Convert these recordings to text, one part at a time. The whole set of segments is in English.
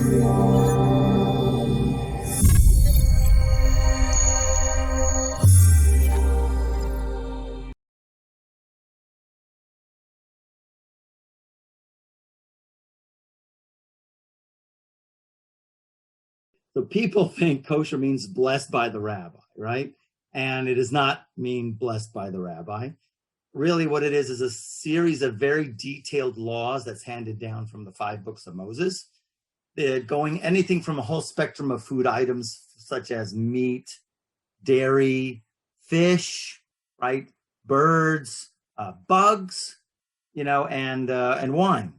So people think kosher means blessed by the rabbi, right? And it does not mean blessed by the rabbi. Really what it is a series of very detailed laws that's handed down from the 5 books of Moses. They're going anything from a whole spectrum of food items, such as meat, dairy, fish, right? Birds, bugs, and wine.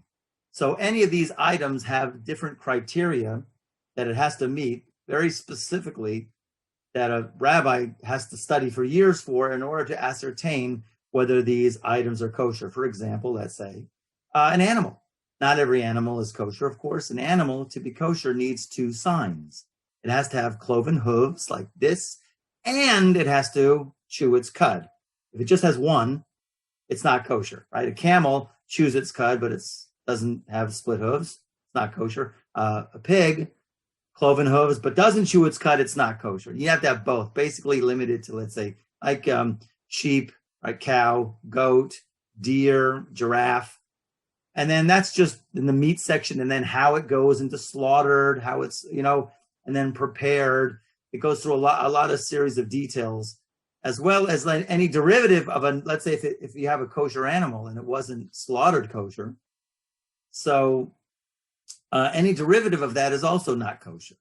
So any of these items have different criteria that it has to meet very specifically, that a rabbi has to study for years for in order to ascertain whether these items are kosher. For example, let's say an animal. Not every animal is kosher, of course. An animal, to be kosher, needs 2 signs. It has to have cloven hooves like this, and it has to chew its cud. If it just has one, it's not kosher, right? A camel chews its cud, but it doesn't have split hooves. It's not kosher. A pig, cloven hooves, but doesn't chew its cud, it's not kosher. You have to have both, basically limited to, let's say, like sheep, right? Cow, goat, deer, giraffe. And then that's just in the meat section, and then how it goes into slaughtered, how it's, and then prepared. It goes through a lot of series of details, as well as like any derivative of let's say if you have a kosher animal and it wasn't slaughtered kosher. So any derivative of that is also not kosher.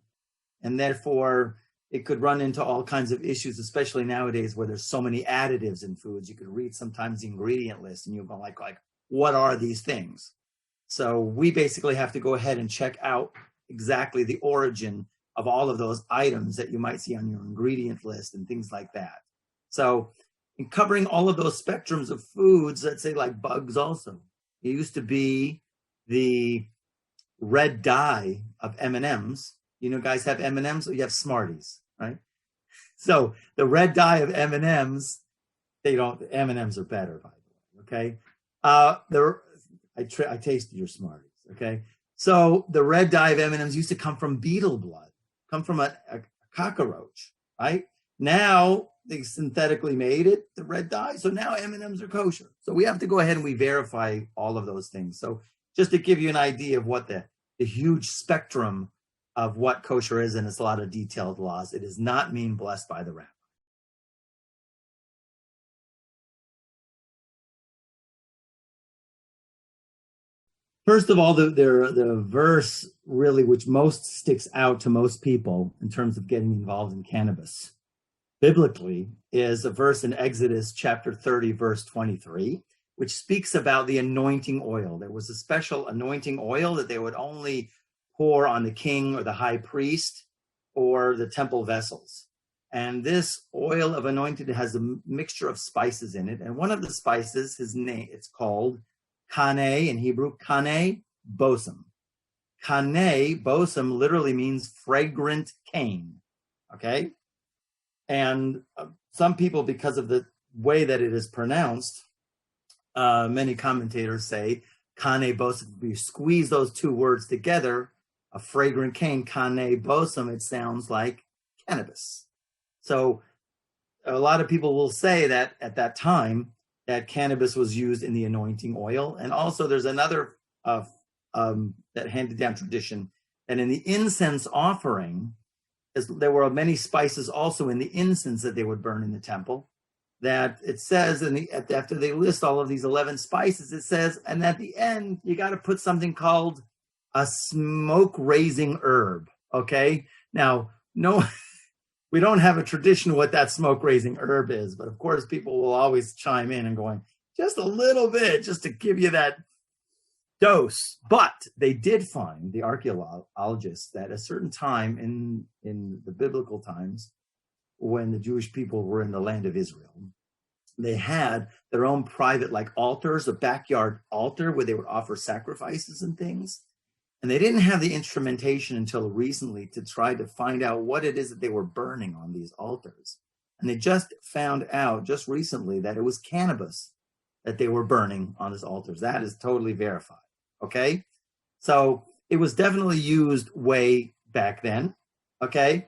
And therefore, it could run into all kinds of issues, especially nowadays where there's so many additives in foods. You could read sometimes the ingredient list and you'll go like, what are these things? So we basically have to go ahead and check out exactly the origin of all of those items that you might see on your ingredient list and things like that. So in covering all of those spectrums of foods, let's say like bugs also, it used to be the red dye of M&Ms. Guys have M&Ms, or you have Smarties, right? So the red dye of M&Ms, M&Ms are better, by the way, okay? I tasted your Smarties, okay? So the red dye of M&Ms used to come from beetle blood, come from a cockroach, right? Now they synthetically made it, the red dye, so now M&Ms are kosher. So we have to go ahead and we verify all of those things. So just to give you an idea of what the huge spectrum of what kosher is, and it's a lot of detailed laws. It does not mean blessed by the rabbi. First of all, the verse really which most sticks out to most people in terms of getting involved in cannabis biblically is a verse in Exodus chapter 30, verse 23, which speaks about the anointing oil. There was a special anointing oil that they would only pour on the king or the high priest or the temple vessels. And this oil of anointed has a mixture of spices in it. And one of the spices, it's called Kane in Hebrew, Kane Bosam. Kane Bosam literally means fragrant cane, okay? And some people, because of the way that it is pronounced, many commentators say Kane Bosam. If you squeeze those 2 words together, a fragrant cane, Kane Bosam, it sounds like cannabis. So a lot of people will say that at that time that cannabis was used in the anointing oil. And also there's another that handed down tradition that in the incense offering, there were many spices also in the incense that they would burn in the temple, that it says after they list all of these 11 spices, it says, and at the end, you got to put something called a smoke-raising herb, okay? Now, no, we don't have a tradition what that smoke-raising herb is, but of course, people will always chime in and going, just a little bit, just to give you that dose. But they did find, the archaeologists, that at a certain time in the biblical times, when the Jewish people were in the land of Israel, they had their own private altars, a backyard altar where they would offer sacrifices and things. And they didn't have the instrumentation until recently to try to find out what it is that they were burning on these altars. And they just found out just recently that it was cannabis that they were burning on these altars. That is totally verified, okay? So it was definitely used way back then. Okay,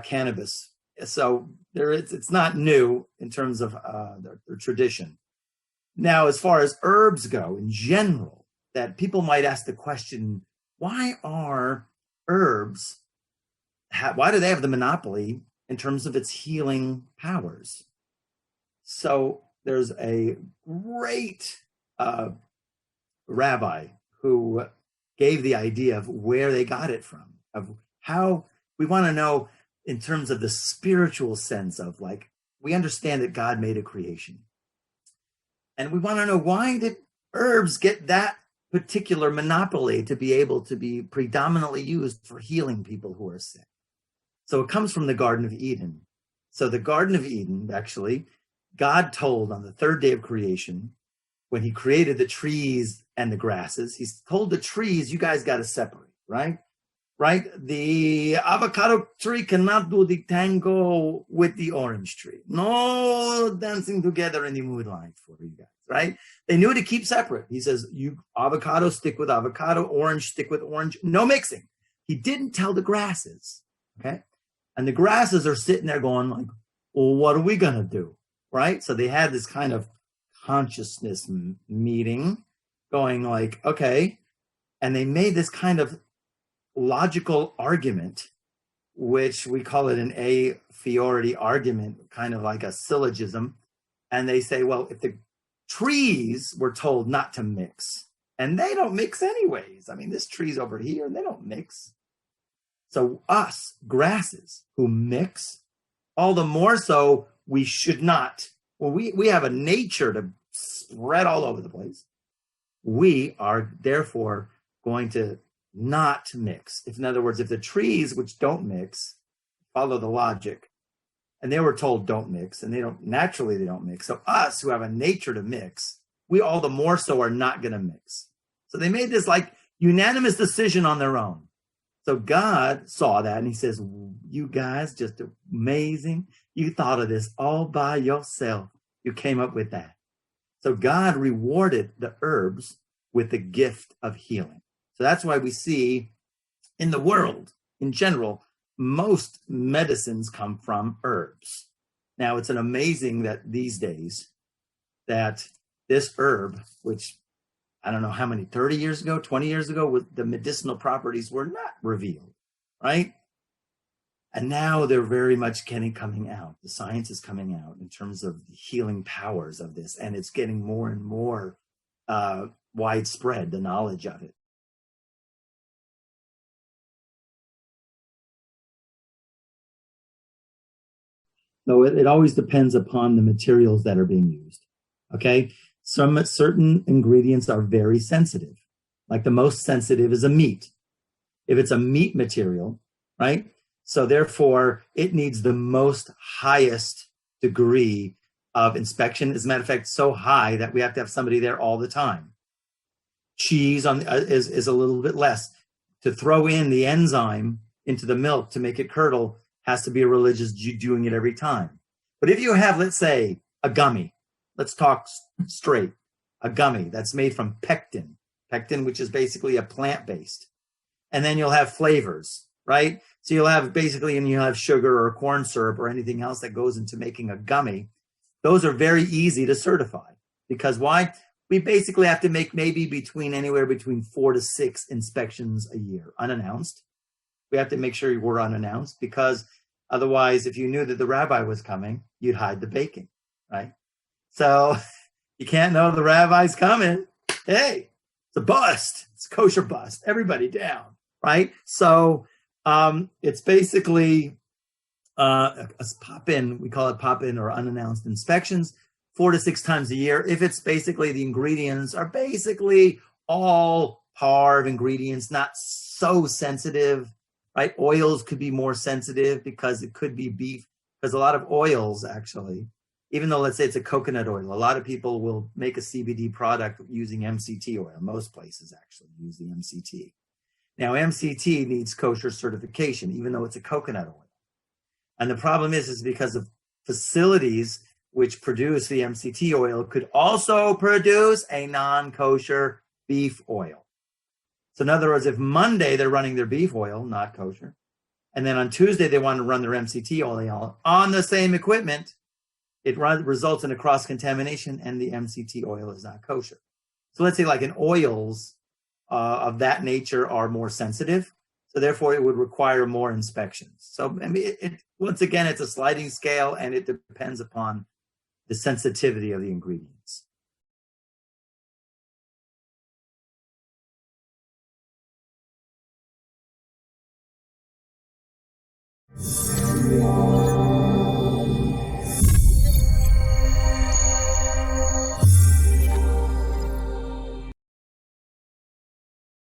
cannabis. So it's not new in terms of their tradition. Now, as far as herbs go in general, that people might ask the question, why are herbs, why do they have the monopoly in terms of its healing powers? So there's a great rabbi who gave the idea of where they got it from, of how we want to know in terms of the spiritual sense of, like, we understand that God made a creation. And we want to know, why did herbs get that particular monopoly to be able to be predominantly used for healing people who are sick? So it comes from the Garden of Eden. So the Garden of Eden, actually, God told on the third day of creation, when he created the trees and the grasses, he's told the trees, you guys got to separate, right? Right? The avocado tree cannot do the tango with the orange tree. No dancing together in the moonlight for you guys, right? They knew to keep separate. He says, you avocado stick with avocado, orange stick with orange, no mixing. He didn't tell the grasses, okay? And the grasses are sitting there going like, well, what are we going to do, right? So they had this kind of consciousness meeting going like, okay. And they made this kind of logical argument, which we call it an a priori argument, kind of like a syllogism. And they say, well, if the trees were told not to mix, and they don't mix anyways. I mean, this tree's over here and they don't mix. So us grasses who mix, all the more so we should not. Well, we have a nature to spread all over the place. We are therefore going to not mix. If, in other words, if the trees which don't mix follow the logic, and they were told don't mix, and they don't mix. So us who have a nature to mix, we all the more so are not going to mix. So they made this like unanimous decision on their own. So God saw that and he says, you guys, just amazing. You thought of this all by yourself. You came up with that. So God rewarded the herbs with the gift of healing. So that's why we see in the world, in general, most medicines come from herbs. Now, it's an amazing that these days that this herb, which I don't know how many, 30 years ago, 20 years ago, the medicinal properties were not revealed, right? And now they're very much coming out. The science is coming out in terms of the healing powers of this, and it's getting more and more widespread, the knowledge of it. So it always depends upon the materials that are being used, okay? Some certain ingredients are very sensitive. Like the most sensitive is a meat. If it's a meat material, right? So therefore, it needs the most highest degree of inspection. As a matter of fact, so high that we have to have somebody there all the time. Cheese is a little bit less. To throw in the enzyme into the milk to make it curdle has to be a religious Jew doing it every time. But if you have, let's say, a gummy, let's talk straight, a gummy that's made from pectin, which is basically a plant-based. And then you'll have flavors, right? So you'll have basically, and you'll have sugar or corn syrup or anything else that goes into making a gummy. Those are very easy to certify. Because why? We basically have to make maybe anywhere between 4 to 6 inspections a year, unannounced. We have to make sure we're unannounced, because otherwise, if you knew that the rabbi was coming, you'd hide the baking, right? So you can't know the rabbi's coming. Hey, it's a bust. It's a kosher bust. Everybody down, right? So it's basically a pop-in. We call it pop-in or unannounced inspections 4 to 6 times a year. If it's basically the ingredients are basically all par ingredients, not so sensitive, right? Oils could be more sensitive because it could be beef, because a lot of oils actually, even though let's say it's a coconut oil, a lot of people will make a CBD product using MCT oil. Most places actually use the MCT. Now, MCT needs kosher certification, even though it's a coconut oil. And the problem is because of facilities which produce the MCT oil could also produce a non-kosher beef oil. So in other words, if Monday they're running their beef oil, not kosher, and then on Tuesday they want to run their MCT oil on the same equipment, it results in a cross-contamination and the MCT oil is not kosher. So let's say like in oils of that nature are more sensitive. So therefore it would require more inspections. So I mean, once again, it's a sliding scale and it depends upon the sensitivity of the ingredients.